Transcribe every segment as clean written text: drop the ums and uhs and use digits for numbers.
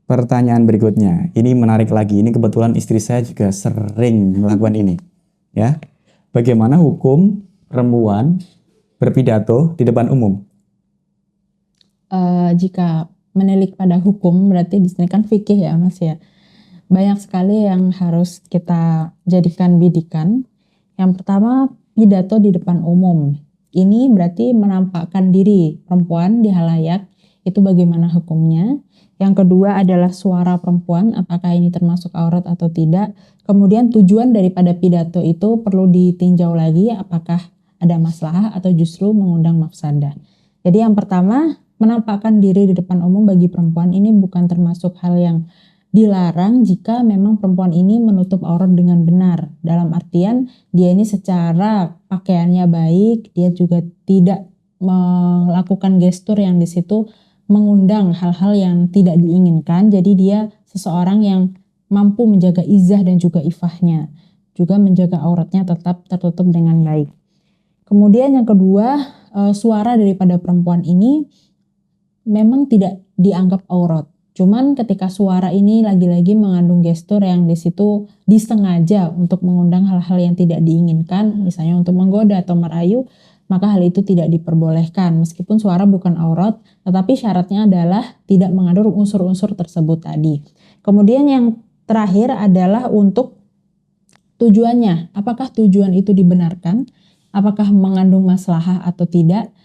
Pertanyaan berikutnya, ini menarik lagi. Ini kebetulan istri saya juga sering melakukan ini. Ya, bagaimana hukum perempuan berpidato di depan umum? Jika menilik pada hukum, berarti di sini kan fikih ya Mas ya. Banyak sekali yang harus kita jadikan bidikan. Yang pertama, pidato di depan umum. Ini berarti menampakkan diri perempuan di halayak, itu bagaimana hukumnya. Yang kedua adalah suara perempuan, apakah ini termasuk aurat atau tidak. Kemudian tujuan daripada pidato itu perlu ditinjau lagi, apakah ada maslahah atau justru mengundang mafsadah. Jadi yang pertama, menampakkan diri di depan umum bagi perempuan ini bukan termasuk hal yang dilarang jika memang perempuan ini menutup aurat dengan benar. Dalam artian dia ini secara pakaiannya baik, dia juga tidak melakukan gestur yang di situ mengundang hal-hal yang tidak diinginkan. Jadi dia seseorang yang mampu menjaga izah dan juga ifahnya, juga menjaga auratnya tetap tertutup dengan baik. Kemudian yang kedua, suara daripada perempuan ini memang tidak dianggap aurat. Cuman ketika suara ini lagi-lagi mengandung gestur yang di situ disengaja untuk mengundang hal-hal yang tidak diinginkan, misalnya untuk menggoda atau merayu, maka hal itu tidak diperbolehkan. Meskipun suara bukan aurat, tetapi syaratnya adalah tidak mengandung unsur-unsur tersebut tadi. Kemudian yang terakhir adalah untuk tujuannya. Apakah tujuan itu dibenarkan? Apakah mengandung maslahah atau tidak?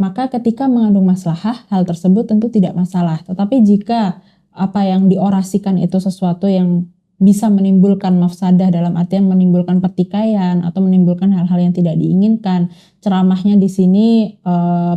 Maka ketika mengandung maslahah, hal tersebut tentu tidak masalah. Tetapi jika apa yang diorasikan itu sesuatu yang bisa menimbulkan mafsadah dalam artian menimbulkan pertikaian atau menimbulkan hal-hal yang tidak diinginkan, ceramahnya di sini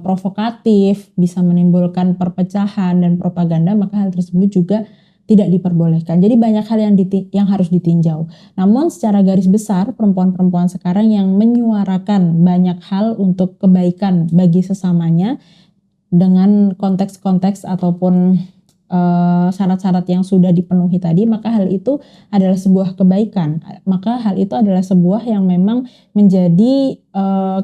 provokatif, bisa menimbulkan perpecahan dan propaganda, maka hal tersebut juga tidak diperbolehkan. Jadi banyak hal yang harus ditinjau. Namun secara garis besar perempuan-perempuan sekarang yang menyuarakan banyak hal untuk kebaikan bagi sesamanya dengan konteks-konteks ataupun syarat-syarat yang sudah dipenuhi tadi, maka hal itu adalah sebuah kebaikan. Maka hal itu adalah sebuah yang memang menjadi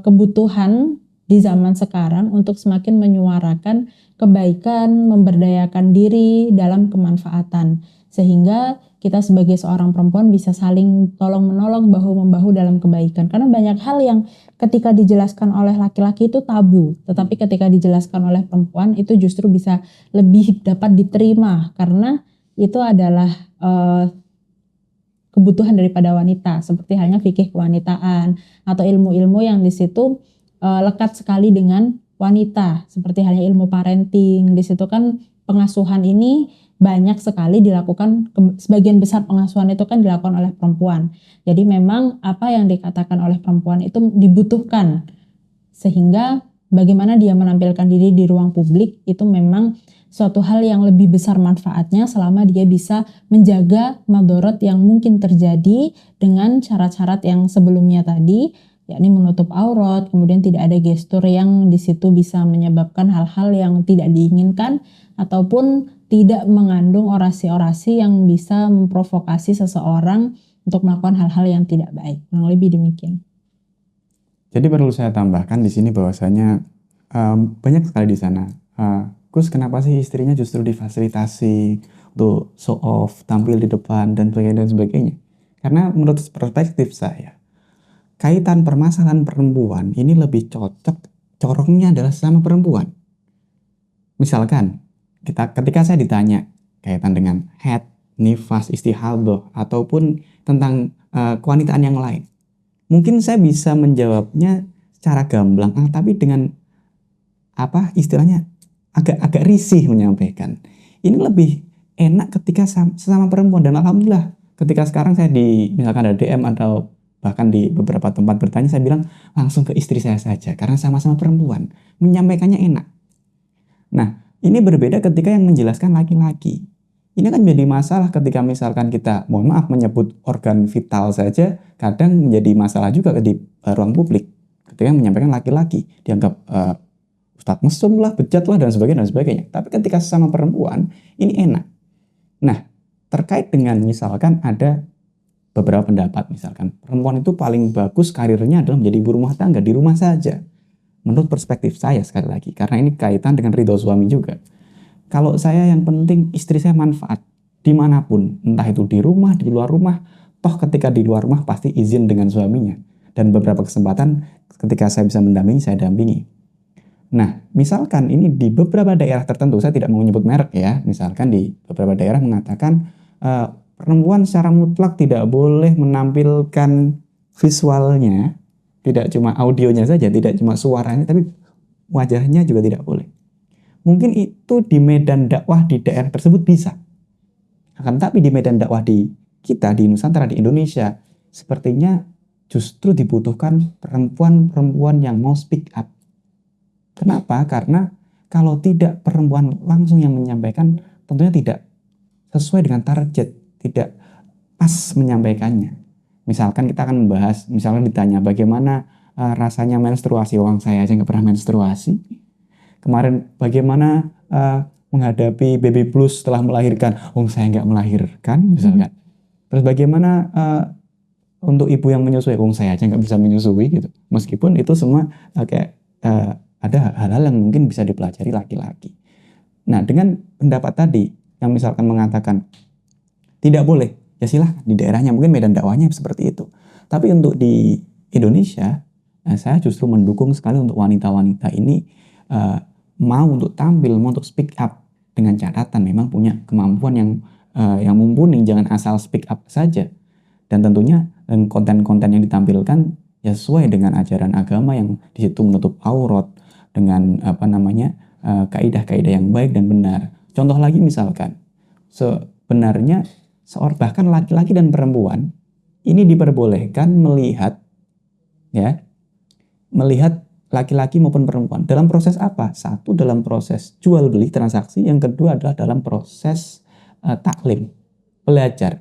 kebutuhan di zaman sekarang untuk semakin menyuarakan kebaikan, memberdayakan diri dalam kemanfaatan. Sehingga kita sebagai seorang perempuan bisa saling tolong-menolong, bahu-membahu dalam kebaikan. Karena banyak hal yang ketika dijelaskan oleh laki-laki itu tabu, tetapi ketika dijelaskan oleh perempuan itu justru bisa lebih dapat diterima karena itu adalah kebutuhan daripada wanita, seperti halnya fikih kewanitaan atau ilmu-ilmu yang di situ lekat sekali dengan wanita, seperti halnya ilmu parenting. Di situ kan pengasuhan ini banyak sekali dilakukan, sebagian besar pengasuhan itu kan dilakukan oleh perempuan. Jadi memang apa yang dikatakan oleh perempuan itu dibutuhkan, sehingga bagaimana dia menampilkan diri di ruang publik itu memang suatu hal yang lebih besar manfaatnya selama dia bisa menjaga madorot yang mungkin terjadi dengan syarat-syarat yang sebelumnya tadi, yakni menutup aurat, kemudian tidak ada gestur yang di situ bisa menyebabkan hal-hal yang tidak diinginkan ataupun tidak mengandung orasi-orasi yang bisa memprovokasi seseorang untuk melakukan hal-hal yang tidak baik. Kurang lebih demikian. Jadi perlu saya tambahkan di sini bahwasanya banyak sekali di sana. Gus, kenapa sih istrinya justru difasilitasi untuk show off, tampil di depan dan sebagainya? Karena menurut perspektif saya, kaitan permasalahan perempuan ini lebih cocok, corongnya adalah sama perempuan. Misalkan, ketika saya ditanya kaitan dengan haid, nifas, istihadah, ataupun tentang kewanitaan yang lain, mungkin saya bisa menjawabnya secara gamblang, tapi dengan istilahnya agak risih menyampaikan. Ini lebih enak ketika sesama perempuan, dan alhamdulillah ketika sekarang saya misalkan ada DM atau bahkan di beberapa tempat bertanya, saya bilang langsung ke istri saya saja karena sama-sama perempuan, menyampaikannya enak. Nah, ini berbeda ketika yang menjelaskan laki-laki. Ini kan menjadi masalah ketika misalkan kita, mohon maaf, menyebut organ vital saja kadang menjadi masalah juga di ruang publik. Ketika menyampaikan laki-laki, dianggap Ustadz mesum lah, bejat lah, dan sebagainya. Tapi ketika sesama perempuan, ini enak. Nah, terkait dengan misalkan ada beberapa pendapat, misalkan perempuan itu paling bagus karirnya adalah menjadi ibu rumah tangga, di rumah saja. Menurut perspektif saya sekali lagi, karena ini kaitan dengan ridho suami juga. Kalau saya yang penting istri saya manfaat, dimanapun, entah itu di rumah, di luar rumah. Toh ketika di luar rumah pasti izin dengan suaminya. Dan beberapa kesempatan ketika saya bisa mendampingi, saya dampingi. Nah, misalkan ini di beberapa daerah tertentu, saya tidak mau menyebut merek ya, misalkan di beberapa daerah mengatakan perempuan secara mutlak tidak boleh menampilkan visualnya, tidak cuma audionya saja, tidak cuma suaranya, tapi wajahnya juga tidak boleh. Mungkin itu di medan dakwah di daerah tersebut bisa. Akan tapi di medan dakwah di kita, di Nusantara, di Indonesia, sepertinya justru dibutuhkan perempuan-perempuan yang mau speak up. Kenapa? Karena kalau tidak perempuan langsung yang menyampaikan, tentunya tidak sesuai dengan target, tidak pas menyampaikannya. Misalkan kita akan membahas, misalkan ditanya bagaimana rasanya menstruasi, orang saya aja nggak pernah menstruasi. Kemarin bagaimana menghadapi baby blues setelah melahirkan, saya nggak melahirkan, misalkan. Terus bagaimana untuk ibu yang menyusui, saya aja nggak bisa menyusui gitu. Meskipun itu semua ada hal-hal yang mungkin bisa dipelajari laki-laki. Nah, dengan pendapat tadi yang misalkan mengatakan tidak boleh, ya silahkan di daerahnya, mungkin medan dakwahnya seperti itu. Tapi untuk di Indonesia, saya justru mendukung sekali untuk wanita-wanita ini mau untuk tampil, mau untuk speak up, dengan catatan memang punya kemampuan yang mumpuni, jangan asal speak up saja. Dan tentunya konten-konten yang ditampilkan ya sesuai dengan ajaran agama yang di situ menutup aurat dengan kaidah-kaidah yang baik dan benar. Contoh lagi misalkan, sebenarnya bahkan laki-laki dan perempuan ini diperbolehkan melihat laki-laki maupun perempuan dalam proses apa? Satu, dalam proses jual beli transaksi, yang kedua adalah dalam proses taklim, belajar.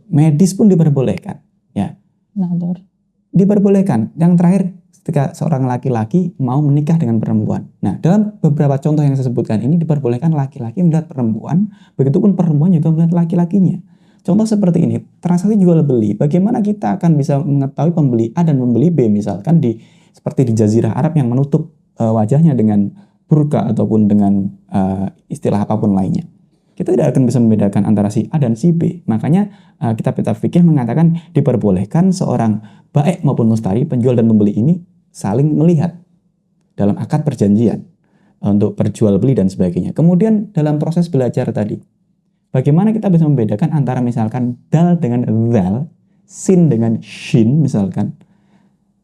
Medis pun diperbolehkan, ya. Diperbolehkan. Yang terakhir, ketika seorang laki-laki mau menikah dengan perempuan. Nah, dalam beberapa contoh yang saya sebutkan ini diperbolehkan laki-laki melihat perempuan, begitupun perempuan juga melihat laki-lakinya. Contoh seperti ini, transaksi jual beli. Bagaimana kita akan bisa mengetahui pembeli A dan pembeli B, misalkan seperti di Jazirah Arab yang menutup wajahnya dengan burka ataupun dengan istilah apapun lainnya. Kita tidak akan bisa membedakan antara si A dan si B. Makanya kitab-kitab fikih mengatakan diperbolehkan seorang baik maupun mustari, penjual dan pembeli ini saling melihat dalam akad perjanjian untuk berjual beli dan sebagainya. Kemudian dalam proses belajar tadi, bagaimana kita bisa membedakan antara misalkan dal dengan zal, sin dengan shin misalkan,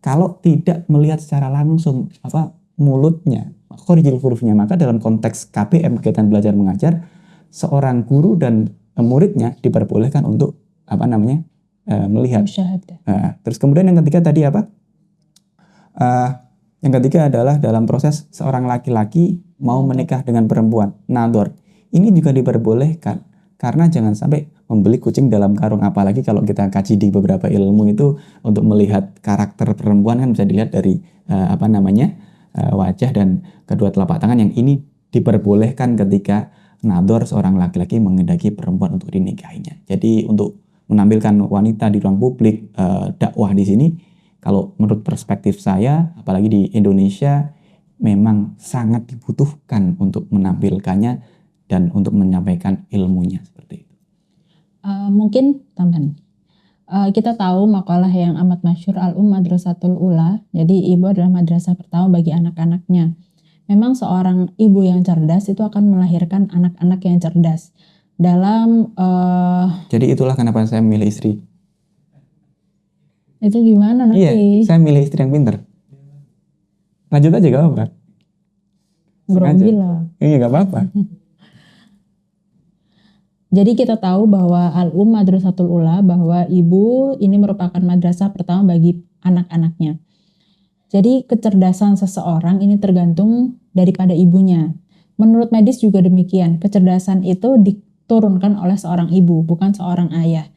kalau tidak melihat secara langsung mulutnya, khorijil hurufnya, maka dalam konteks KBM, kegiatan belajar mengajar, seorang guru dan muridnya diperbolehkan untuk melihat. Terus kemudian yang ketiga tadi apa? Yang ketiga adalah dalam proses seorang laki-laki mau menikah dengan perempuan, nador. Ini juga diperbolehkan karena jangan sampai membeli kucing dalam karung, apalagi kalau kita kaji di beberapa ilmu itu untuk melihat karakter perempuan kan bisa dilihat dari wajah dan kedua telapak tangan, yang ini diperbolehkan ketika nador seorang laki-laki menghendaki perempuan untuk dinikahinya. Jadi untuk menampilkan wanita di ruang publik, dakwah di sini, kalau menurut perspektif saya, apalagi di Indonesia, memang sangat dibutuhkan untuk menampilkannya dan untuk menyampaikan ilmunya seperti itu. Mungkin tambahan. Kita tahu makalah yang amat masyhur Madrasatul Ula. Jadi ibu adalah madrasah pertama bagi anak-anaknya. Memang seorang ibu yang cerdas itu akan melahirkan anak-anak yang cerdas. Jadi itulah kenapa saya milih istri. Itu gimana nanti? Iya, saya milih istri yang pintar. Lanjut aja gak apa-apa. Grogi lah. Iya gak apa-apa. Jadi kita tahu bahwa Madrasatul Ula, bahwa ibu ini merupakan madrasah pertama bagi anak-anaknya. Jadi kecerdasan seseorang ini tergantung daripada ibunya. Menurut medis juga demikian, kecerdasan itu diturunkan oleh seorang ibu, bukan seorang ayah.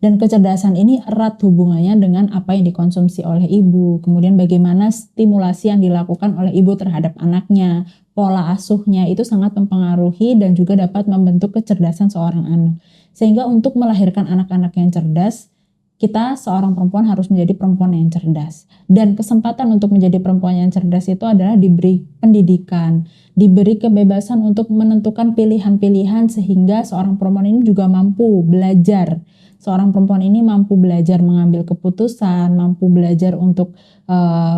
Dan kecerdasan ini erat hubungannya dengan apa yang dikonsumsi oleh ibu. Kemudian bagaimana stimulasi yang dilakukan oleh ibu terhadap anaknya, pola asuhnya itu sangat mempengaruhi dan juga dapat membentuk kecerdasan seorang anak. Sehingga untuk melahirkan anak-anak yang cerdas, kita seorang perempuan harus menjadi perempuan yang cerdas. Dan kesempatan untuk menjadi perempuan yang cerdas itu adalah diberi pendidikan, diberi kebebasan untuk menentukan pilihan-pilihan sehingga seorang perempuan ini juga mampu belajar. Seorang perempuan ini mampu belajar mengambil keputusan, mampu belajar untuk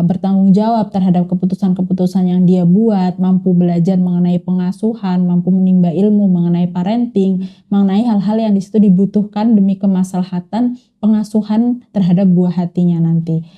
bertanggung jawab terhadap keputusan-keputusan yang dia buat, mampu belajar mengenai pengasuhan, mampu menimba ilmu mengenai parenting, mengenai hal-hal yang di situ dibutuhkan demi kemaslahatan pengasuhan terhadap buah hatinya nanti.